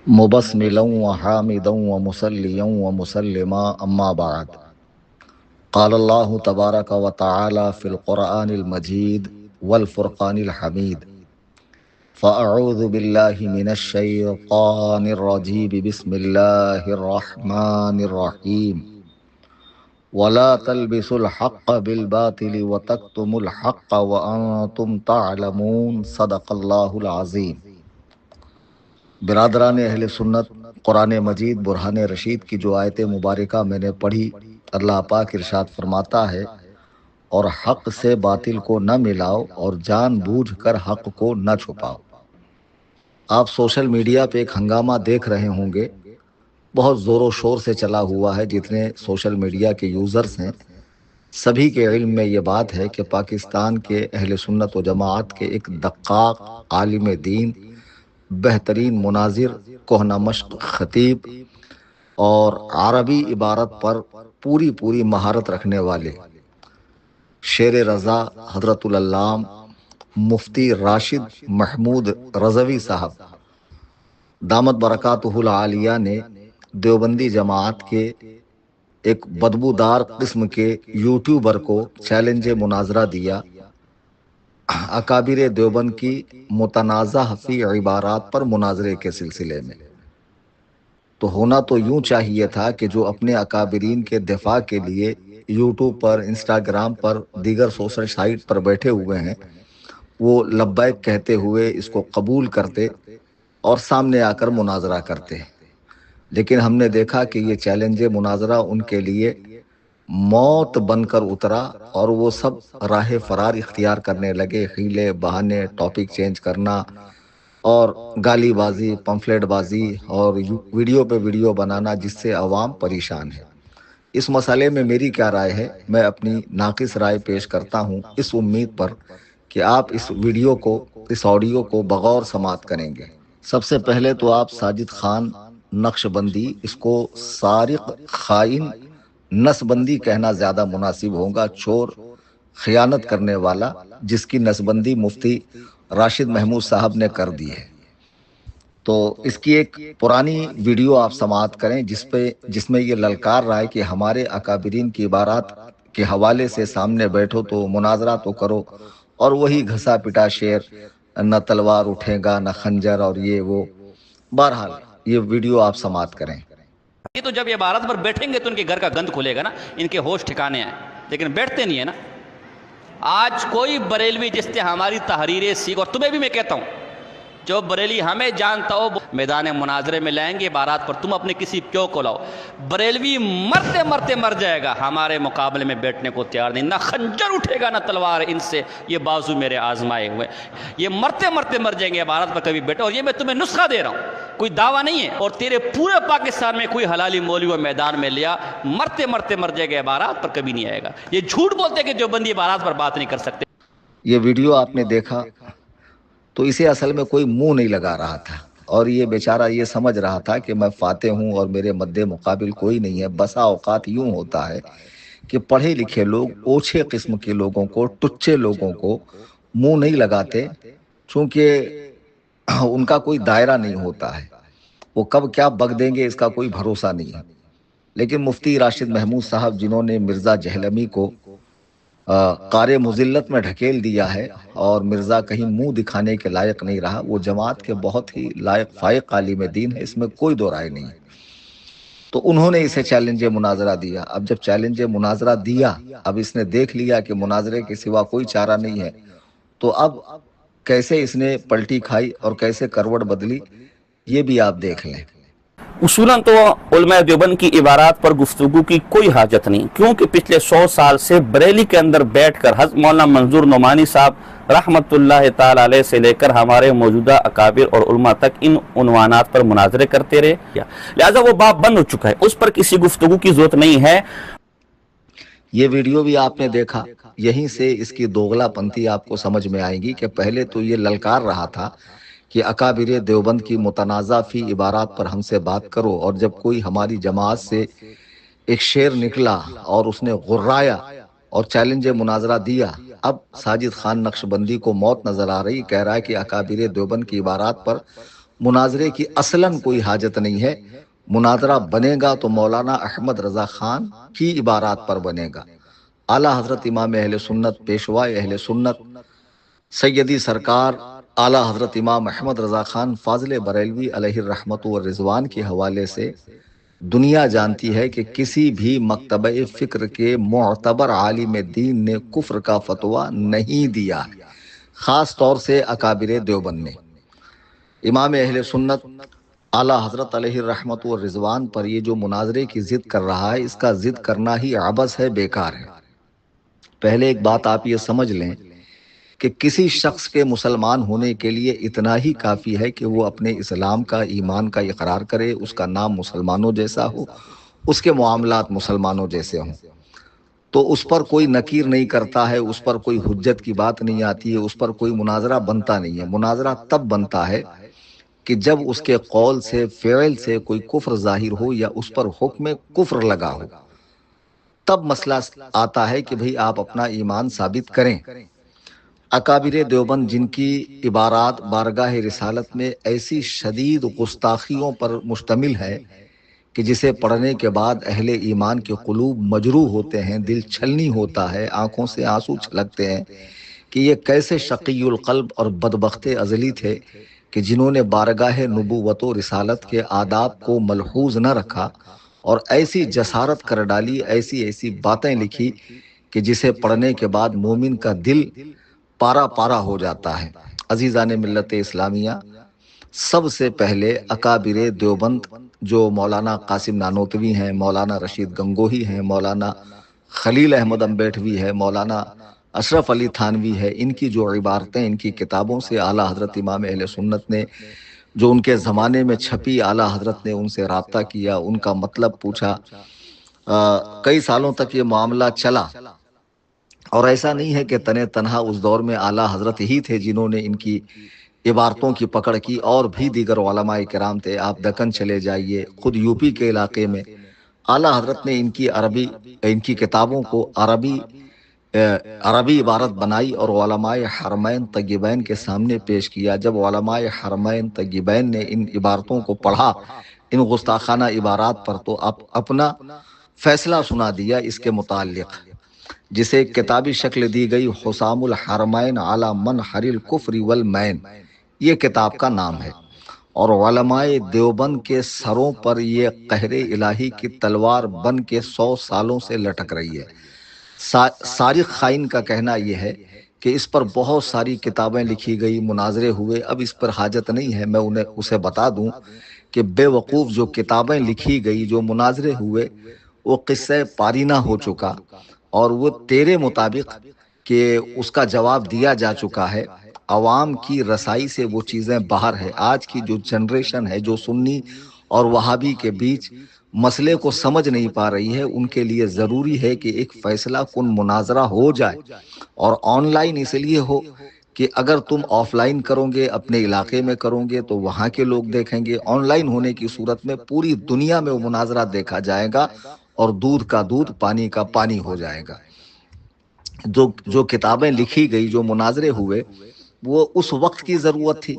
مبسملا وحامدا ومصليا ومسلما أما بعد. قال الله تبارك وتعالى في القرآن المجيد والفرقان الحميد: فأعوذ بالله من الشيطان الرجيم، بسم الله الرحمن الرحيم. ولا تلبسوا الحق بالباطل وتكتموا الحق وأنتم تعلمون. صدق اللہ العظیم. برادران اہل سنت، قرآن مجید برہان رشید کی جو آیت مبارکہ میں نے پڑھی، اللہ پاک ارشاد فرماتا ہے: اور حق سے باطل کو نہ ملاؤ اور جان بوجھ کر حق کو نہ چھپاؤ. آپ سوشل میڈیا پہ ایک ہنگامہ دیکھ رہے ہوں گے، بہت زور و شور سے چلا ہوا ہے. جتنے سوشل میڈیا کے یوزرز ہیں سبھی کے علم میں یہ بات ہے کہ پاکستان کے اہل سنت و جماعت کے ایک دقاق عالم دین، بہترین مناظر، کہنہ مشق خطیب اور عربی عبارت پر پوری مہارت رکھنے والے شیر رضا حضرت العلام مفتی راشد محمود رضوی صاحب دامت برکاتہ العالیہ نے دیوبندی جماعت کے ایک بدبودار قسم کے یوٹیوبر کو چیلنج مناظرہ دیا اکابر دیوبند کی متنازع فی عبارات پر مناظرے کے سلسلے میں. تو ہونا تو یوں چاہیے تھا کہ جو اپنے اکابرین کے دفاع کے لیے یوٹیوب پر، انسٹاگرام پر، دیگر سوشل سائٹ پر بیٹھے ہوئے ہیں، وہ لبیک کہتے ہوئے اس کو قبول کرتے اور سامنے آ کر مناظرہ کرتے. لیکن ہم نے دیکھا کہ یہ چیلنج مناظرہ ان کے لیے موت بن کر اترا اور وہ سب راہ فرار اختیار کرنے لگے، حیلے بہانے، ٹاپک چینج کرنا اور گالی بازی، پمفلیٹ بازی اور ویڈیو پہ ویڈیو بنانا، جس سے عوام پریشان ہے. اس مسئلے میں میری کیا رائے ہے؟ میں اپنی ناقص رائے پیش کرتا ہوں اس امید پر کہ آپ اس ویڈیو کو، اس آڈیو کو بغور سماعت کریں گے. سب سے پہلے تو آپ ساجد خان نقش بندی، اس کو سارق، خائن، نس بندی کہنا زیادہ مناسب ہوگا، چور، خیانت کرنے والا، جس کی نسبندی مفتی راشد محمود صاحب نے کر دی ہے. تو اس کی ایک پرانی ویڈیو آپ سماعت کریں جس میں یہ للکار رہا ہے کہ ہمارے اکابرین کی عبارات کے حوالے سے سامنے بیٹھو تو مناظرہ تو کرو، اور وہی گھسا پٹا شعر، نہ تلوار اٹھے گا نہ خنجر اور یہ وہ. بہرحال یہ ویڈیو آپ سماعت کریں. یہ تو جب یہ عبارت پر بیٹھیں گے تو ان کے گھر کا گند کھلے گا نا، ان کے ہوش ٹھکانے آئیں، لیکن بیٹھتے نہیں ہیں نا. آج کوئی بریلوی جس سے ہماری تحریریں سیکھ، اور تمہیں بھی میں کہتا ہوں، جو بریلی ہمیں جانتا ہو میدان مناظرے میں لائیں گے عبارات پر، تم اپنے کسی پیو کو لاؤ. بریلوی مرتے مرتے مر جائے گا، ہمارے مقابلے میں بیٹھنے کو تیار نہیں. نہ خنجر اٹھے گا نہ تلوار ان سے، یہ بازو میرے آزمائے ہوئے. یہ مرتے مرتے مر جائیں گے عبارات پر کبھی بیٹھے. اور یہ میں تمہیں نسخہ دے رہا ہوں، کوئی دعویٰ نہیں ہے. اور تیرے پورے پاکستان میں کوئی حلالی مولوی و میدان میں لیا، مرتے مرتے مر جائے گا عبارات پر کبھی نہیں آئے گا. یہ جھوٹ بولتے کہ جو بندی عبارات پر بات نہیں کر سکتے. یہ ویڈیو آپ نے دیکھا تو اسے اصل میں کوئی منہ نہیں لگا رہا تھا، اور یہ بیچارہ یہ سمجھ رہا تھا کہ میں فاتح ہوں اور میرے مد مقابل کوئی نہیں ہے. بسا اوقات یوں ہوتا ہے کہ پڑھے لکھے لوگ اوچھے قسم کے لوگوں کو، ٹچے لوگوں کو منہ نہیں لگاتے، چونکہ ان کا کوئی دائرہ نہیں ہوتا ہے. وہ کب کیا بگ دیں گے اس کا کوئی بھروسہ نہیں ہے. لیکن مفتی راشد محمود صاحب، جنہوں نے مرزا جہلمی کو قار مذلت میں ڈھکیل دیا ہے اور مرزا کہیں منہ دکھانے کے لائق نہیں رہا، وہ جماعت کے بہت ہی لائق فائق عالم دین ہے، اس میں کوئی دو رائے نہیں. تو انہوں نے اسے چیلنج مناظرہ دیا. اب جب چیلنج مناظرہ دیا، اب اس نے دیکھ لیا کہ مناظرے کے سوا کوئی چارہ نہیں ہے، تو اب کیسے اس نے پلٹی کھائی اور کیسے کروٹ بدلی، یہ بھی آپ دیکھ لیں. اصولاً تو علماء دیوبند کی عبارات پر گفتگو کی کوئی حاجت نہیں، کیونکہ پچھلے 100 سال سے بریلی کے اندر بیٹھ کر حضرت مولانا منظور نعمانی صاحب رحمت اللہ تعالی علیہ سے لے کر ہمارے موجودہ اکابر اور علماء تک ان عنوانات پر مناظرے کرتے رہے. لہذا وہ باب بند ہو چکا ہے، اس پر کسی گفتگو کی ضرورت نہیں ہے. یہ ویڈیو بھی آپ نے دیکھا، یہیں سے اس کی دوغلا پنتی آپ کو سمجھ میں آئے گی کہ پہلے تو یہ للکار رہا تھا کہ اکابر دیوبند کی متنازع فی عبارات پر ہم سے بات کرو، اور جب کوئی ہماری جماعت سے ایک شعر نکلا اور اس نے غرایا اور چیلنج مناظرہ دیا، اب ساجد خان نقش بندی کو موت نظر آ رہی، کہہ رہا ہے کہ اکابر دیوبند کی عبارات پر مناظرے کی اصلاً کوئی حاجت نہیں ہے۔ مناظرہ بنے گا تو مولانا احمد رضا خان کی عبارات پر بنے گا۔ اعلیٰ حضرت امام اہل سنت، پیشوائے اہل سنت، سیدی سرکار اعلیٰ حضرت امام احمد رضا خان فاضل بریلوی علیہ الرحمت والرضوان کے حوالے سے دنیا جانتی ہے کہ کسی بھی مکتبہ فکر کے معتبر عالم دین نے کفر کا فتویٰ نہیں دیا ہے، خاص طور سے اکابر دیوبند نے۔ امام اہل سنت اعلیٰ حضرت علیہ الرحمت والرضوان پر یہ جو مناظرے کی ضد کر رہا ہے، اس کا ضد کرنا ہی عبث ہے، بیکار ہے۔ پہلے ایک بات آپ یہ سمجھ لیں کہ کسی شخص کے مسلمان ہونے کے لیے اتنا ہی کافی ہے کہ وہ اپنے اسلام کا، ایمان کا اقرار کرے، اس کا نام مسلمانوں جیسا ہو، اس کے معاملات مسلمانوں جیسے ہوں، تو اس پر کوئی نکیر نہیں کرتا ہے، اس پر کوئی حجت کی بات نہیں آتی ہے، اس پر کوئی مناظرہ بنتا نہیں ہے۔ مناظرہ تب بنتا ہے کہ جب اس کے قول سے، فعل سے کوئی کفر ظاہر ہو یا اس پر حکم کفر لگا ہو، تب مسئلہ آتا ہے کہ بھئی آپ اپنا ایمان ثابت کریں۔ اکابر دیوبند جن کی عبارات بارگاہ رسالت میں ایسی شدید گستاخیوں پر مشتمل ہے کہ جسے پڑھنے کے بعد اہل ایمان کے قلوب مجروح ہوتے ہیں، دل چھلنی ہوتا ہے، آنکھوں سے آنسو چھلکتے ہیں کہ یہ کیسے شقی القلب اور بدبخت ازلی تھے کہ جنہوں نے بارگاہ نبوت و رسالت کے آداب کو ملحوظ نہ رکھا اور ایسی جسارت کر ڈالی، ایسی باتیں لکھی کہ جسے پڑھنے کے بعد مومن کا دل پارا پارا ہو جاتا ہے۔ عزیزان ملت اسلامیہ، سب سے پہلے اکابر دیوبند جو مولانا قاسم نانوتوی ہیں، مولانا رشید گنگوہی ہیں، مولانا خلیل احمد امبیٹوی ہے، مولانا اشرف علی تھانوی ہے، ان کی جو عبارتیں ان کی کتابوں سے اعلیٰ حضرت امام اہل سنت نے جو ان کے زمانے میں چھپی، اعلیٰ حضرت نے ان سے رابطہ کیا، ان کا مطلب پوچھا، کئی سالوں تک یہ معاملہ چلا، اور ایسا نہیں ہے کہ تنہ تنہا اس دور میں اعلیٰ حضرت ہی تھے جنہوں نے ان کی عبارتوں کی پکڑ کی، اور بھی دیگر علماء کرام تھے۔ آپ دکن چلے جائیے، خود یو پی کے علاقے میں اعلیٰ حضرت نے ان کی کتابوں کو عربی عبارت بنائی اور علماء حرمین طیبین کے سامنے پیش کیا۔ جب علماء حرمین طیبین نے ان عبارتوں کو پڑھا، ان گستاخانہ عبارات پر، تو اپنا فیصلہ سنا دیا اس کے متعلق، جسے ایک کتابی شکل دی گئی، حسام الحرمین علی منحر الکفر والمین، یہ کتاب کا نام ہے۔ اور علماء دیوبند کے سروں پر یہ قہر الہی کی تلوار بن کے 100 سالوں سے لٹک رہی ہے۔ سارق خائن کا کہنا یہ ہے کہ اس پر بہت ساری کتابیں لکھی گئی، مناظرے ہوئے، اب اس پر حاجت نہیں ہے میں اسے بتا دوں کہ بے وقوف جو کتابیں لکھی گئی، جو مناظرے ہوئے، وہ قصہ پارینہ ہو چکا، اور وہ تیرے مطابق کہ اس کا جواب دیا جا چکا ہے۔ عوام کی رسائی سے وہ چیزیں باہر ہے۔ آج کی جو جنریشن ہے، جو سنی اور وہابی کے بیچ مسئلے کو سمجھ نہیں پا رہی ہے، ان کے لیے ضروری ہے کہ ایک فیصلہ کن مناظرہ ہو جائے، اور آن لائن اس لیے ہو کہ اگر تم آف لائن کرو گے، اپنے علاقے میں کرو گے، تو وہاں کے لوگ دیکھیں گے۔ آن لائن ہونے کی صورت میں پوری دنیا میں وہ مناظرہ دیکھا جائے گا، اور دودھ کا دودھ، پانی کا پانی ہو جائے گا۔ جو کتابیں لکھی گئی، جو مناظرے ہوئے، وہ اس وقت کی ضرورت تھی۔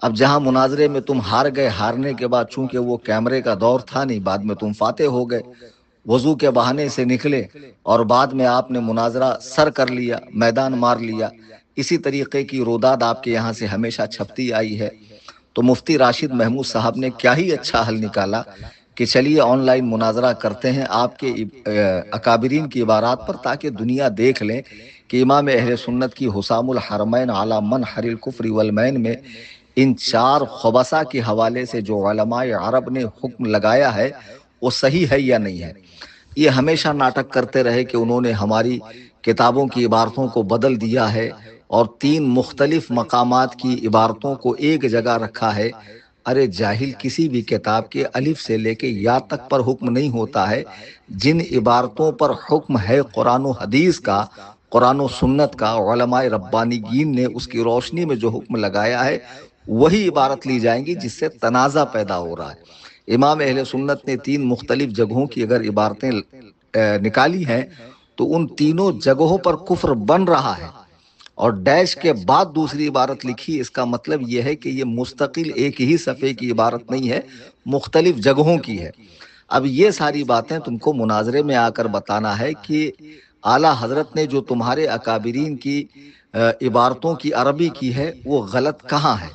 اب جہاں مناظرے میں تم ہار گئے، ہارنے کے بعد چونکہ وہ کیمرے کا دور تھا نہیں، بعد میں تم فاتح ہو گئے، وضو کے بہانے سے نکلے، اور بعد میں آپ نے مناظرہ سر کر لیا، میدان مار لیا۔ اسی طریقے کی روداد آپ کے یہاں سے ہمیشہ چھپتی آئی ہے۔ تو مفتی راشد محمود صاحب نے کیا ہی اچھا حل نکالا کہ چلیے آن لائن مناظرہ کرتے ہیں آپ کے اکابرین کی عبارات پر، تاکہ دنیا دیکھ لیں کہ امام اہل سنت کی حسام الحرمین علی منحر الکفر والمین میں ان 4 خبثہ کے حوالے سے جو علماء عرب نے حکم لگایا ہے، وہ صحیح ہے یا نہیں ہے۔ یہ ہمیشہ ناٹک کرتے رہے کہ انہوں نے ہماری کتابوں کی عبارتوں کو بدل دیا ہے، اور 3 مختلف مقامات کی عبارتوں کو ایک جگہ رکھا ہے۔ ارے جاہل، کسی بھی کتاب کے الف سے لے کے یا تک پر حکم نہیں ہوتا ہے۔ جن عبارتوں پر حکم ہے قرآن و حدیث کا، قرآن و سنت کا، علماء ربانیین نے اس کی روشنی میں جو حکم لگایا ہے، وہی عبارت لی جائیں گی جس سے تنازع پیدا ہو رہا ہے۔ امام اہل سنت نے 3 مختلف جگہوں کی اگر عبارتیں نکالی ہیں، تو ان تینوں جگہوں پر کفر بن رہا ہے، اور ڈیش کے بعد دوسری عبارت لکھی، اس کا مطلب یہ ہے کہ یہ مستقل ایک ہی صفحے کی عبارت نہیں ہے، مختلف جگہوں کی ہے۔ اب یہ ساری باتیں تم کو مناظرے میں آ کر بتانا ہے کہ اعلیٰ حضرت نے جو تمہارے اکابرین کی عبارتوں کی عربی کی ہے وہ غلط کہاں ہے،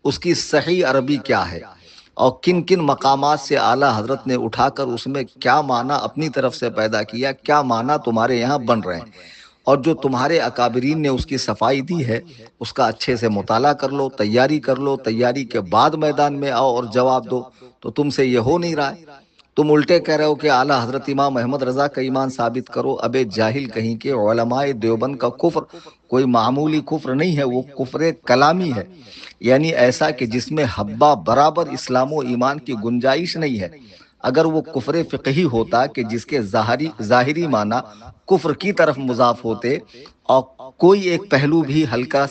اس کی صحیح عربی کیا ہے، اور کن کن مقامات سے اعلیٰ حضرت نے اٹھا کر اس میں کیا معنی اپنی طرف سے پیدا کیا، کیا معنی تمہارے یہاں بن رہے ہیں، اور جو تمہارے اکابرین نے اس کی صفائی دی ہے اس کا اچھے سے مطالعہ کر لو، تیاری کر لو، تیاری کے بعد میدان میں آؤ اور جواب دو۔ تو تم سے یہ ہو نہیں رہا ہے، تم الٹے کہہ رہے ہو کہ اعلیٰ حضرت امام احمد رضا کا ایمان ثابت کرو۔ ابے جاہل کہیں کہ علماء دیوبند کا کفر کوئی معمولی کفر نہیں ہے، وہ کفر کلامی ہے، یعنی ایسا کہ جس میں حبہ برابر اسلام و ایمان کی گنجائش نہیں ہے۔ اگر وہ کفر فقہی ہوتا کہ جس کے ظاہری معنی کفر کی طرف مضاف ہوتے اور کوئی ایک پہلو بھی ہلکے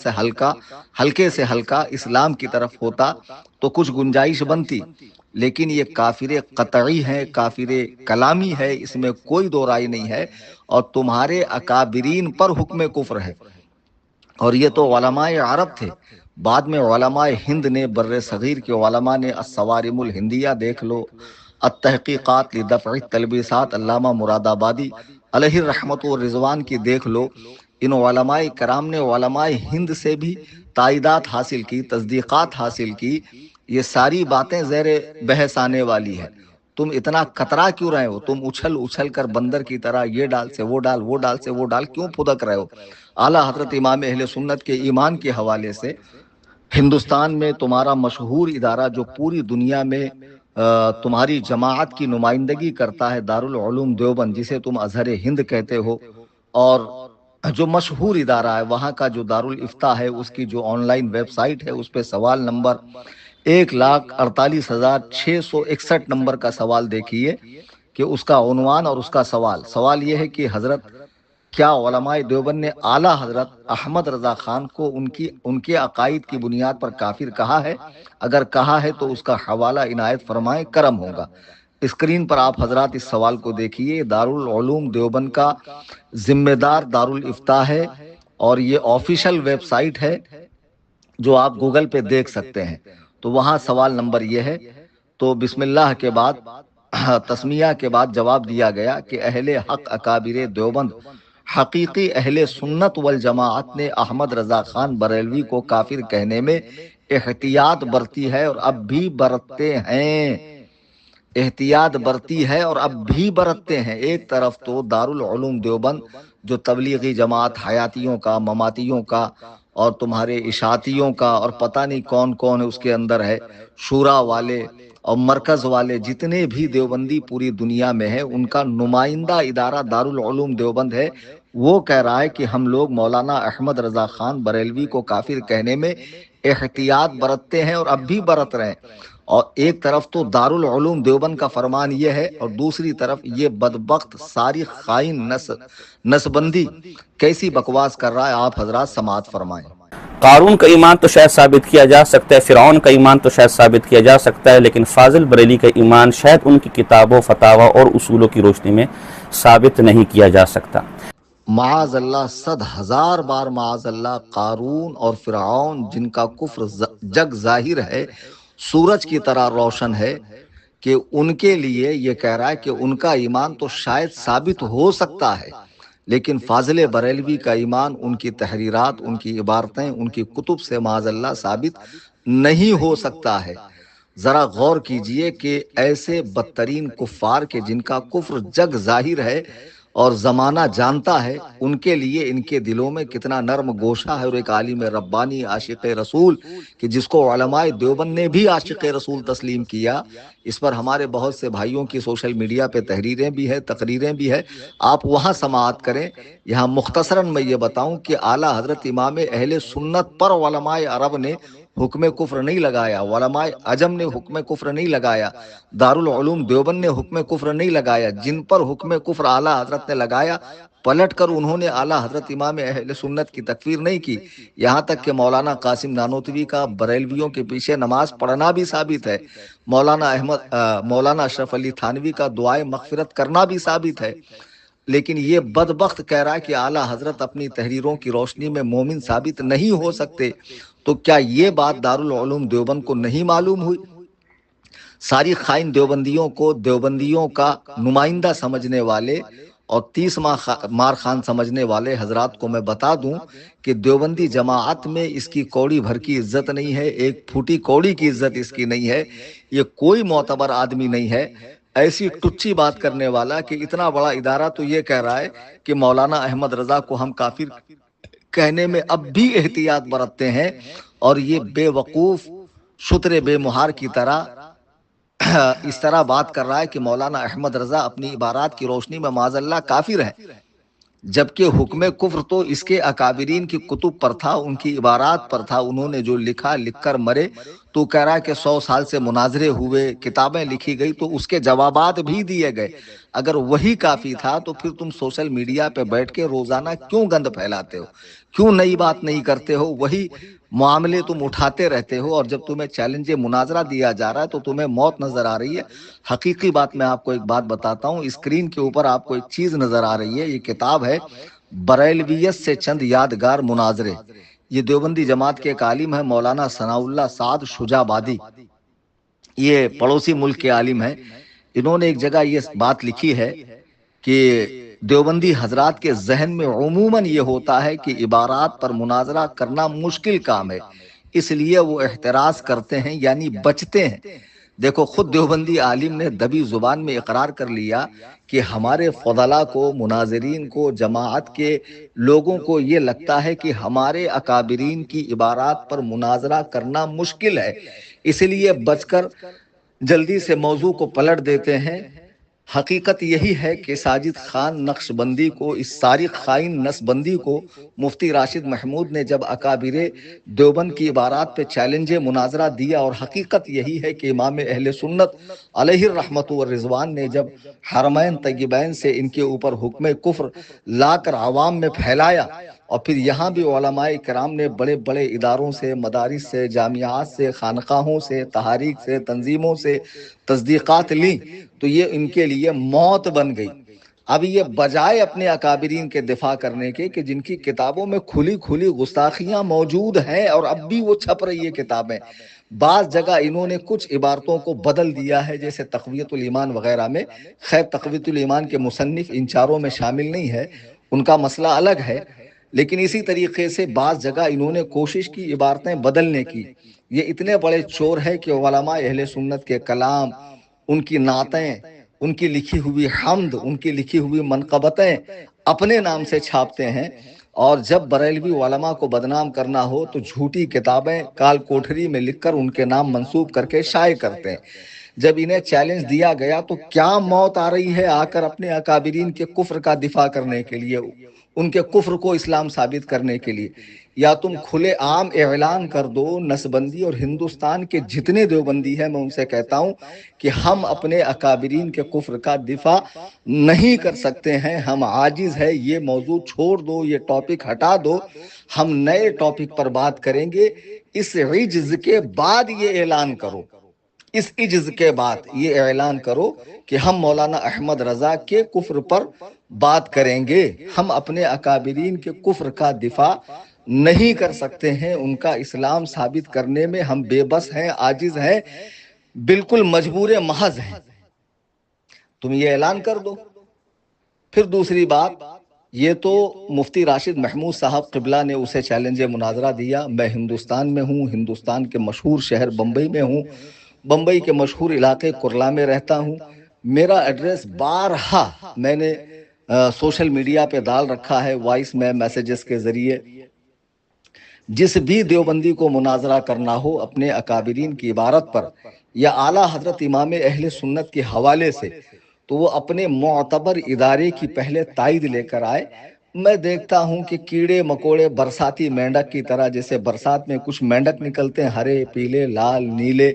سے ہلکا اسلام کی طرف ہوتا تو کچھ گنجائش بنتی، لیکن یہ کافر قطعی ہے، کافر کلامی ہے، اس میں کوئی دو رائے نہیں ہے، اور تمہارے اکابرین پر حکم کفر ہے۔ اور یہ تو علماء عرب تھے، بعد میں علماء ہند نے، بر صغیر کے علماء نے الصوارم الہندیہ دیکھ لو، التحقیقات لدفع التلبیسات علامہ مراد آبادی علیہ الرحمت و رضوان کی دیکھ لو، ان علماء کرام نے علماء ہند سے بھی تائیدات حاصل کی، تصدیقات حاصل کی۔ یہ ساری باتیں زیر بحث آنے والی ہے، تم اتنا کترا کیوں رہے ہو؟ تم اچھل اچھل کر بندر کی طرح یہ ڈال سے وہ ڈال، وہ ڈال سے وہ ڈال کیوں پھدک رہے ہو؟ اعلیٰ حضرت امام اہل سنت کے ایمان کے حوالے سے ہندوستان میں تمہارا مشہور ادارہ جو پوری دنیا میں تمہاری جماعت کی نمائندگی کرتا ہے، دارالعلوم دیوبند، جسے تم ازہر ہند کہتے ہو، اور جو مشہور ادارہ ہے وہاں کا جو دارالافتاء ہے، اس کی جو آن لائن ویب سائٹ ہے، اس پہ سوال نمبر 1,48,661 نمبر کا سوال دیکھیے کہ اس کا عنوان اور اس کا سوال یہ ہے کہ حضرت کیا علماء دیوبند نے اعلیٰ حضرت احمد رضا خان کو ان کے عقائد کی بنیاد پر کافر کہا ہے؟ اگر کہا ہے تو اس کا حوالہ عنایت فرمائیں، کرم ہوگا۔ اسکرین پر آپ حضرات اس سوال کو دیکھیے، دارالعلوم دیوبند کا ذمہ دار دارالافتاء ہے، اور یہ آفیشل ویب سائٹ ہے جو آپ گوگل پہ دیکھ سکتے ہیں۔ تو وہاں سوال نمبر یہ ہے، تو بسم اللہ کے بعد تسمیہ کے بعد جواب دیا گیا کہ اہل حق اکابر دیوبند حقیقی اہل سنت والجماعت نے احمد رضا خان بریلوی کو کافر کہنے میں احتیاط برتی ہے اور اب بھی برتتے ہیں، احتیاط برتی ہے اور اب بھی برتتے ہیں۔ ایک طرف تو دارالعلوم دیوبند جو تبلیغی جماعت حیاتیوں کا، مماتیوں کا اور تمہارے اشاعتیوں کا اور پتہ نہیں کون کون ہے اس کے اندر ہے، شورا والے اور مرکز والے، جتنے بھی دیوبندی پوری دنیا میں ہیں، ان کا نمائندہ ادارہ دارالعلوم دیوبند ہے، وہ کہہ رہا ہے کہ ہم لوگ مولانا احمد رضا خان بریلوی کو کافر کہنے میں احتیاط برتتے ہیں اور اب بھی برت رہے ہیں۔ اور ایک طرف تو دارالعلوم دیوبند کا فرمان یہ ہے، اور دوسری طرف یہ بدبخت ساری خائن نسبندی کیسی بکواس کر رہا ہے، آپ حضرات سماعت فرمائیں۔ قارون کا ایمان تو شاید ثابت کیا جا سکتا ہے، فرعون کا ایمان تو شاید ثابت کیا جا سکتا ہے، لیکن فاضل بریلی کا ایمان شاید ان کی کتابوں، فتاوی اور اصولوں کی روشنی میں ثابت نہیں کیا جا سکتا۔ معاذ اللہ، 100,000 بار معاذ اللہ، قارون اور فرعون جن کا کفر جگ ظاہر ہے، سورج کی طرح روشن ہے، کہ ان کے لیے یہ کہہ رہا ہے کہ ان کا ایمان تو شاید ثابت ہو سکتا ہے، لیکن فاضل بریلوی کا ایمان، ان کی تحریرات، ان کی عبارتیں، ان کی کتب سے معاذ اللہ ثابت نہیں ہو سکتا ہے۔ ذرا غور کیجئے کہ ایسے بدترین کفار کے جن کا کفر جگ ظاہر ہے اور زمانہ جانتا ہے، ان کے لیے ان کے دلوں میں کتنا نرم گوشہ ہے، اور ایک عالم ربانی عاشق رسول کہ جس کو علماء دیوبند نے بھی عاشق رسول تسلیم کیا۔ اس پر ہمارے بہت سے بھائیوں کی سوشل میڈیا پہ تحریریں بھی ہیں، تقریریں بھی ہیں، آپ وہاں سماعت کریں۔ یہاں مختصراً میں یہ بتاؤں کہ اعلیٰ حضرت امام اہل سنت پر علماء عرب نے حکم کفر نہیں لگایا، علماء عجم نے حکم کفر نہیں لگایا، دارالعلوم دیوبند نے حکم کفر نہیں لگایا۔ جن پر حکم کفر اعلیٰ حضرت نے لگایا، پلٹ کر انہوں نے اعلیٰ حضرت امام اہل سنت کی تکفیر نہیں کی۔ یہاں تک کہ مولانا قاسم نانوتوی کا بریلویوں کے پیچھے نماز پڑھنا بھی ثابت ہے، مولانا اشرف علی تھانوی کا دعائے مغفرت کرنا بھی ثابت ہے، لیکن یہ بدبخت کہہ رہا ہے کہ اعلیٰ حضرت اپنی تحریروں کی روشنی میں مومن ثابت نہیں ہو سکتے، تو کیا یہ بات دارالعلوم دیوبند کو نہیں معلوم ہوئی؟ ساری خائن دیوبندیوں کو دیوبندیوں کا نمائندہ سمجھنے والے اور 30 مار خان سمجھنے والے حضرات کو میں بتا دوں کہ دیوبندی جماعت میں اس کی کوڑی بھر کی عزت نہیں ہے، ایک پھوٹی کوڑی کی عزت اس کی نہیں ہے، یہ کوئی معتبر آدمی نہیں ہے۔ ایسی ٹچی بات کرنے والا کہ اتنا بڑا ادارہ تو یہ کہہ رہا ہے کہ مولانا احمد رضا کو ہم کافر کہنے میں اب بھی احتیاط برتتے ہیں، اور یہ بے وقوف شتر بے مہار کی طرح اس طرح بات کر رہا ہے کہ مولانا احمد رضا اپنی عبارات کی روشنی میں معاذ اللہ کافر ہے، جبکہ حکم کفر تو اس کے اکابرین کی کتب پر تھا، ان کی عبارات پر تھا، انہوں نے جو لکھا لکھ کر مرے۔ تو کہہ رہا ہے کہ 100 سال سے مناظرے ہوئے، کتابیں لکھی گئی، تو اس کے جوابات بھی دیے گئے۔ اگر وہی کافی تھا تو پھر تم سوشل میڈیا پہ بیٹھ کے روزانہ کیوں گند پھیلاتے ہو، کیوں نئی بات نہیں کرتے ہو؟ وہی معاملے تم اٹھاتے رہتے ہو، اور جب تمہیں چیلنج مناظرہ دیا جا رہا ہے تو تمہیں موت نظر آ رہی ہے۔ حقیقی بات میں آپ کو ایک بات بتاتا ہوں، اسکرین کے اوپر آپ کو ایک چیز نظر آ رہی ہے، یہ کتاب ہے بریلویت سے چند یادگار مناظرے۔ یہ دیوبندی جماعت کے ایک عالم ہے مولانا ثناء اللہ سعد شجاع آبادی، یہ پڑوسی ملک کے عالم ہیں۔ انہوں نے ایک جگہ یہ بات لکھی ہے کہ دیوبندی حضرات کے ذہن میں عموماً یہ ہوتا ہے کہ عبارات پر مناظرہ کرنا مشکل کام ہے، اس لیے وہ احتراز کرتے ہیں، یعنی بچتے ہیں۔ دیکھو، خود دیوبندی عالم نے دبی زبان میں اقرار کر لیا کہ ہمارے فضلاء کو، مناظرین کو، جماعت کے لوگوں کو یہ لگتا ہے کہ ہمارے اکابرین کی عبارات پر مناظرہ کرنا مشکل ہے، اس لیے بچ کر جلدی سے موضوع کو پلٹ دیتے ہیں۔ حقیقت یہی ہے کہ ساجد خان نقشبندی کو، اس ساری خائن نسبندی کو مفتی راشد محمود نے جب اکابر دیوبند کی عبارات پہ چیلنج مناظرہ دیا، اور حقیقت یہی ہے کہ امام اہل سنت علیہ الرحمت والرضوان نے جب حرمین طیبین سے ان کے اوپر حکم کفر لا کر عوام میں پھیلایا، اور پھر یہاں بھی علماء کرام نے بڑے بڑے اداروں سے، مدارس سے، جامعات سے، خانقاہوں سے، تحاریک سے، تنظیموں سے تصدیقات لیں، تو یہ ان کے لیے موت بن گئی۔ اب یہ بجائے اپنے اکابرین کے دفاع کرنے کے، کہ جن کی کتابوں میں کھلی کھلی گستاخیاں موجود ہیں اور اب بھی وہ چھپ رہی ہے کتابیں، بعض جگہ انہوں نے کچھ عبارتوں کو بدل دیا ہے، جیسے تقویت الایمان وغیرہ میں۔ خیر، تقویت الایمان کے مصنف ان چاروں میں شامل نہیں ہے، ان کا مسئلہ الگ ہے، لیکن اسی طریقے سے بعض جگہ انہوں نے کوشش کی عبارتیں بدلنے کی۔ یہ اتنے بڑے چور ہے کہ علماء اہل سنت کے کلام، ان کی نعتیں، ان کی لکھی ہوئی حمد، ان کی لکھی ہوئی منقبتیں اپنے نام سے چھاپتے ہیں، اور جب بریلوی علماء کو بدنام کرنا ہو تو جھوٹی کتابیں کال کوٹھری میں لکھ کر ان کے نام منسوب کر کے شائع کرتے ہیں۔ جب انہیں چیلنج دیا گیا تو کیا موت آ رہی ہے آ کر اپنے اکابرین کے کفر کا دفاع کرنے کے لیے، ان کے کفر کو اسلام ثابت کرنے کے لیے؟ یا تم کھلے عام اعلان کر دو، نسبندی اور ہندوستان کے جتنے دیوبندی ہیں میں ان سے کہتا ہوں کہ ہم اپنے اکابرین کے کفر کا دفاع نہیں کر سکتے ہیں، ہم عاجز ہیں، یہ موضوع چھوڑ دو، یہ ٹاپک ہٹا دو، ہم نئے ٹاپک پر بات کریں گے۔ اس عجز کے بعد یہ اعلان کرو، اس عجز کے بعد یہ اعلان کرو کہ ہم مولانا احمد رضا کے کفر پر بات کریں گے، ہم اپنے اکابرین کے کفر کا دفاع نہیں کر سکتے ہیں، ان کا اسلام ثابت کرنے میں ہم بے بس ہیں، عاجز ہیں، بالکل مجبور محض ہیں۔ تم یہ اعلان کر دو۔ پھر دوسری بات، یہ تو مفتی راشد محمود صاحب قبلہ نے اسے چیلنج مناظرہ دیا۔ میں ہندوستان میں ہوں، ہندوستان کے مشہور شہر بمبئی میں ہوں، بمبئی کے مشہور علاقے کرلا میں رہتا ہوں۔ میرا ایڈریس بارہا میں نے سوشل میڈیا پہ ڈال رکھا ہے، وائس میں میسیجز کے ذریعے۔ جس بھی دیوبندی کو مناظرہ کرنا ہو اپنے اکابرین کی عبارت پر یا اعلیٰ حضرت امام اہل سنت کے حوالے سے، تو وہ اپنے معتبر ادارے کی پہلے تائید لے کر آئے۔ میں دیکھتا ہوں کہ کیڑے مکوڑے برساتی مینڈک کی طرح، جیسے برسات میں کچھ مینڈک نکلتے ہیں ہرے، پیلے، لال، نیلے،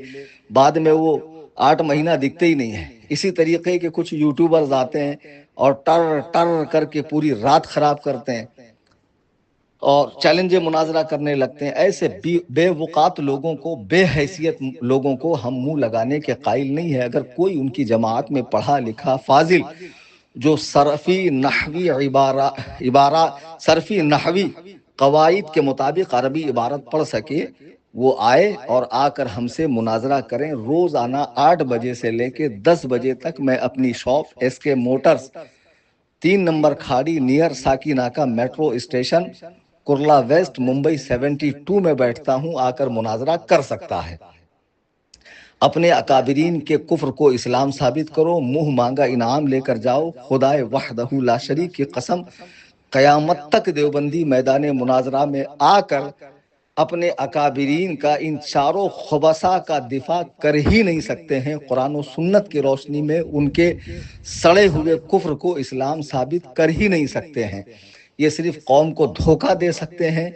بعد میں وہ 8 مہینہ دکھتے ہی نہیں ہیں، اسی طریقے کے کچھ یوٹیوبرز آتے ہیں اور ٹر ٹر کر کے پوری رات خراب کرتے ہیں اور چیلنج مناظرہ کرنے لگتے ہیں۔ ایسے بے وقات لوگوں کو، بے حیثیت لوگوں کو ہم منہ لگانے کے قائل نہیں ہے۔ اگر کوئی ان کی جماعت میں پڑھا لکھا فاضل جو صرفی نحوی قواعد کے مطابق عربی عبارت پڑھ سکے وہ آئے اور آ کر ہم سے مناظرہ کریں۔ روزانہ 8 بجے سے لے کے 10 بجے تک میں اپنی شاپ ایس کے Motors 3 number کھاڑی near ساکی ناکا metro station کرلا ویسٹ ممبئی 72 میں بیٹھتا ہوں، آ کر مناظرہ کر سکتا ہے۔ اپنے اکابرین کے کفر کو اسلام ثابت کرو، منہ مانگا انعام لے کر جاؤ۔ خدائے وحدہ لا شریک کی قسم، قیامت تک دیوبندی میدان مناظرہ میں آ کر اپنے اکابرین کا ان چاروں خبثاء کا دفاع کر ہی نہیں سکتے ہیں۔ قرآن و سنت کی روشنی میں ان کے سڑے ہوئے کفر کو اسلام ثابت کر ہی نہیں سکتے ہیں۔ یہ صرف قوم کو دھوکہ دے سکتے ہیں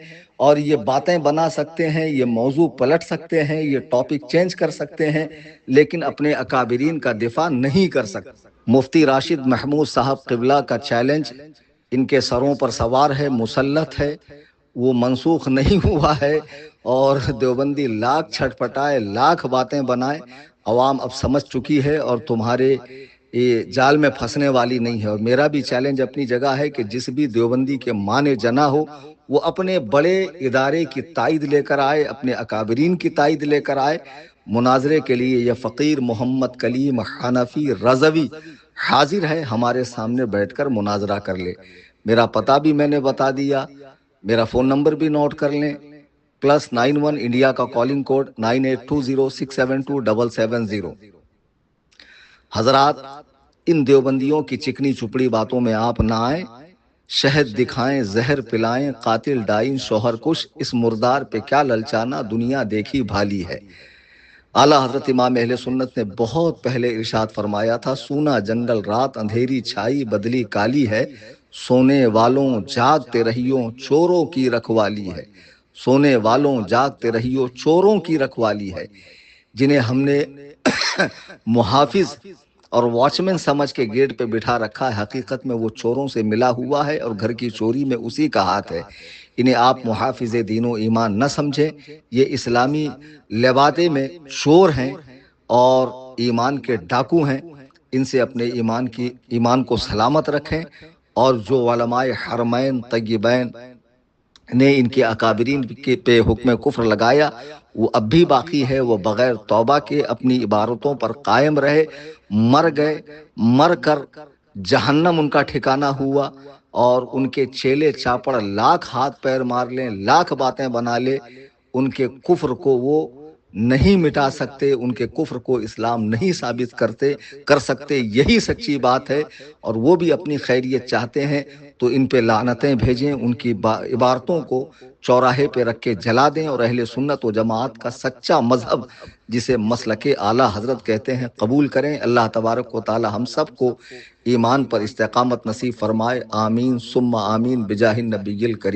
اور یہ باتیں بنا سکتے ہیں، یہ موضوع پلٹ سکتے ہیں، یہ ٹاپک چینج کر سکتے ہیں، لیکن اپنے اکابرین کا دفاع نہیں کر سکتے۔ مفتی راشد محمود صاحب قبلہ کا چیلنج ان کے سروں پر سوار ہے، مسلط ہے، وہ منسوخ نہیں ہوا ہے، اور دیوبندی لاکھ چھٹ پٹائے، لاکھ باتیں بنائے، عوام اب سمجھ چکی ہے اور تمہارے یہ جال میں پھنسنے والی نہیں ہے۔ اور میرا بھی چیلنج اپنی جگہ ہے کہ جس بھی دیوبندی کے مانے جنا ہو وہ اپنے بڑے ادارے کی تائید لے کر آئے، اپنے اکابرین کی تائید لے کر آئے۔ مناظرے کے لیے یہ فقیر محمد کلیم حنفی رضوی حاضر ہے، ہمارے سامنے بیٹھ کر مناظرہ کر لے۔ میرا پتہ بھی میں نے بتا دیا، میرا فون نمبر بھی نوٹ کر لیں، +91 انڈیا کا کالنگ کوڈ 9820672770۔ حضرات، ان دیوبندیوں کی چکنی چپڑی باتوں میں آپ نہ آئیں، شہد دکھائیں، زہر پلائیں، قاتل ڈائن، شوہر کش، اس مردار پہ کیا للچانا، دنیا دیکھی بھالی ہے۔ اعلیٰ حضرت امام اہل سنت نے بہت پہلے ارشاد فرمایا تھا، سونا جنگل رات اندھیری چھائی بدلی کالی ہے، سونے والوں جاگتے رہیو چوروں کی رکھوالی ہے، سونے والوں جاگتے رہیو چوروں کی رکھوالی ہے۔ جنہیں ہم نے محافظ اور واچ مین سمجھ کے گیٹ پہ بٹھا رکھا ہے، حقیقت میں وہ چوروں سے ملا ہوا ہے اور گھر کی چوری میں اسی کا ہاتھ ہے۔ انہیں آپ محافظ دین و ایمان نہ سمجھیں، یہ اسلامی لبادے میں چور ہیں اور ایمان کے ڈاکو ہیں۔ ان سے اپنے ایمان کو سلامت رکھیں، اور جو علماء حرمین طیبین نے ان کے اکابرین کے پہ حکم کفر لگایا وہ اب بھی باقی ہے، وہ بغیر توبہ کے اپنی عبارتوں پر قائم رہے، مر گئے، مر کر جہنم ان کا ٹھکانہ ہوا، اور ان کے چیلے چاپڑ لاکھ ہاتھ پیر مار لیں، لاکھ باتیں بنا لے، ان کے کفر کو وہ نہیں مٹا سکتے، ان کے کفر کو اسلام نہیں ثابت کر سکتے۔ یہی سچی بات ہے، اور وہ بھی اپنی خیریت چاہتے ہیں تو ان پہ لعنتیں بھیجیں، ان کی عبارتوں کو چوراہے پہ رکھ کے جلا دیں، اور اہل سنت و جماعت کا سچا مذہب جسے مسلک اعلیٰ حضرت کہتے ہیں قبول کریں۔ اللہ تبارک و تعالی ہم سب کو ایمان پر استقامت نصیب فرمائے، آمین ثم آمین بجاہ النبی الکریم۔